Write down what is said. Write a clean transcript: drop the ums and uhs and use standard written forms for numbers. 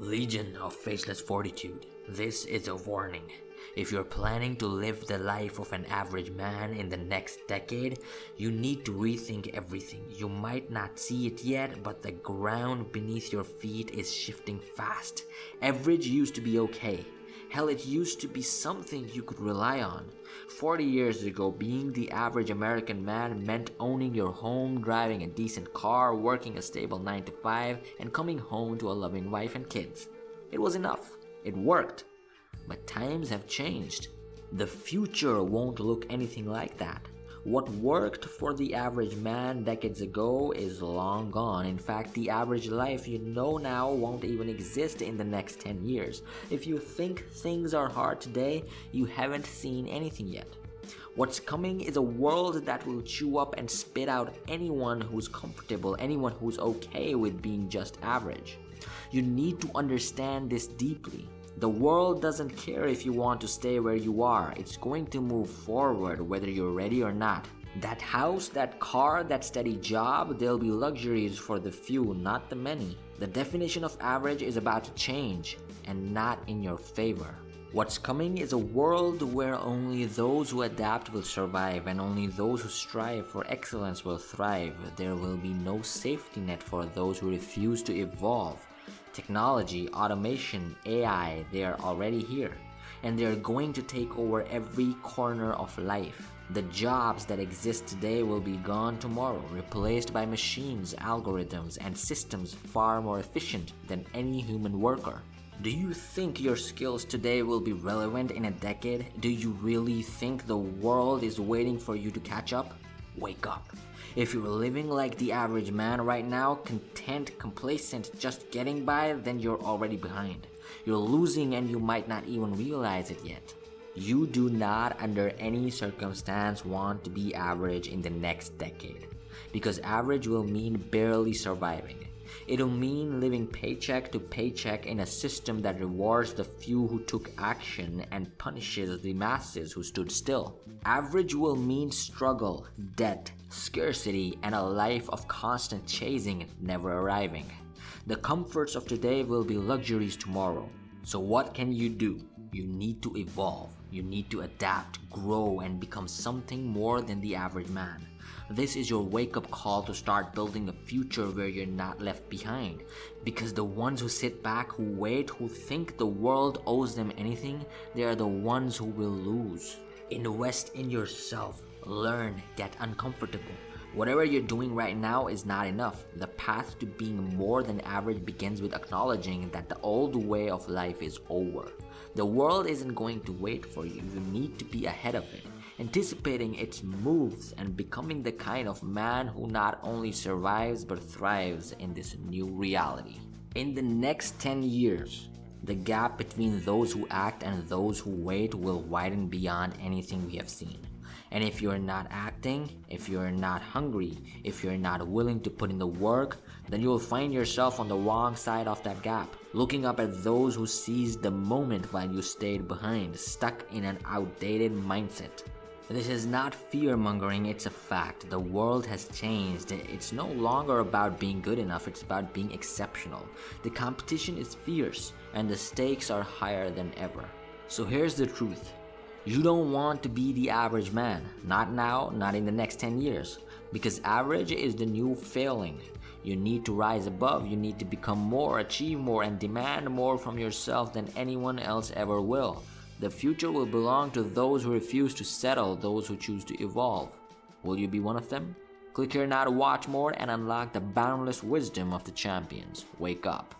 Legion of Faceless Fortitude, this is a warning. If you're planning to live the life of an average man in the next decade, you need to rethink everything. You might not see it yet, but the ground beneath your feet is shifting fast. Average used to be okay. Hell, it used to be something you could rely on. 40 years ago, being the average American man meant owning your home, driving a decent car, working a stable 9 to 5, and coming home to a loving wife and kids. It was enough. It worked. But times have changed. The future won't look anything like that. What worked for the average man decades ago is long gone. In fact, the average life you know now won't even exist in the next 10 years. If you think things are hard today, you haven't seen anything yet. What's coming is a world that will chew up and spit out anyone who's comfortable, anyone who's okay with being just average. You need to understand this deeply. The world doesn't care if you want to stay where you are. It's going to move forward whether you're ready or not. That house, that car, that steady job, they'll be luxuries for the few, not the many. The definition of average is about to change, and not in your favor. What's coming is a world where only those who adapt will survive, and only those who strive for excellence will thrive. There will be no safety net for those who refuse to evolve. Technology, automation, AI, they are already here, and they are going to take over every corner of life. The jobs that exist today will be gone tomorrow, replaced by machines, algorithms, and systems far more efficient than any human worker. Do you think your skills today will be relevant in a decade? Do you really think the world is waiting for you to catch up? Wake up. If you're living like the average man right now, content, complacent, just getting by, then you're already behind. You're losing and you might not even realize it yet. You do not under any circumstance want to be average in the next decade, because average will mean barely surviving. It'll mean living paycheck to paycheck in a system that rewards the few who took action and punishes the masses who stood still. Average will mean struggle, debt, scarcity, and a life of constant chasing, never arriving. The comforts of today will be luxuries tomorrow. So what can you do? You need to evolve. You need to adapt, grow, and become something more than the average man. This is your wake-up call to start building a future where you're not left behind. Because the ones who sit back, who wait, who think the world owes them anything, they are the ones who will lose. Invest in yourself. Learn. Get uncomfortable. Whatever you're doing right now is not enough. The path to being more than average begins with acknowledging that the old way of life is over. The world isn't going to wait for you. You need to be ahead of it, anticipating its moves and becoming the kind of man who not only survives but thrives in this new reality. In the next 10 years, the gap between those who act and those who wait will widen beyond anything we have seen. And if you're not acting, if you're not hungry, if you're not willing to put in the work, then you'll find yourself on the wrong side of that gap, looking up at those who seized the moment while you stayed behind, stuck in an outdated mindset. This is not fear-mongering, it's a fact. The world has changed. It's no longer about being good enough, it's about being exceptional. The competition is fierce, and the stakes are higher than ever. So here's the truth. You don't want to be the average man. Not now, not in the next 10 years. Because average is the new failing. You need to rise above, you need to become more, achieve more, and demand more from yourself than anyone else ever will. The future will belong to those who refuse to settle, those who choose to evolve. Will you be one of them? Click here now to watch more and unlock the boundless wisdom of the champions. Wake up.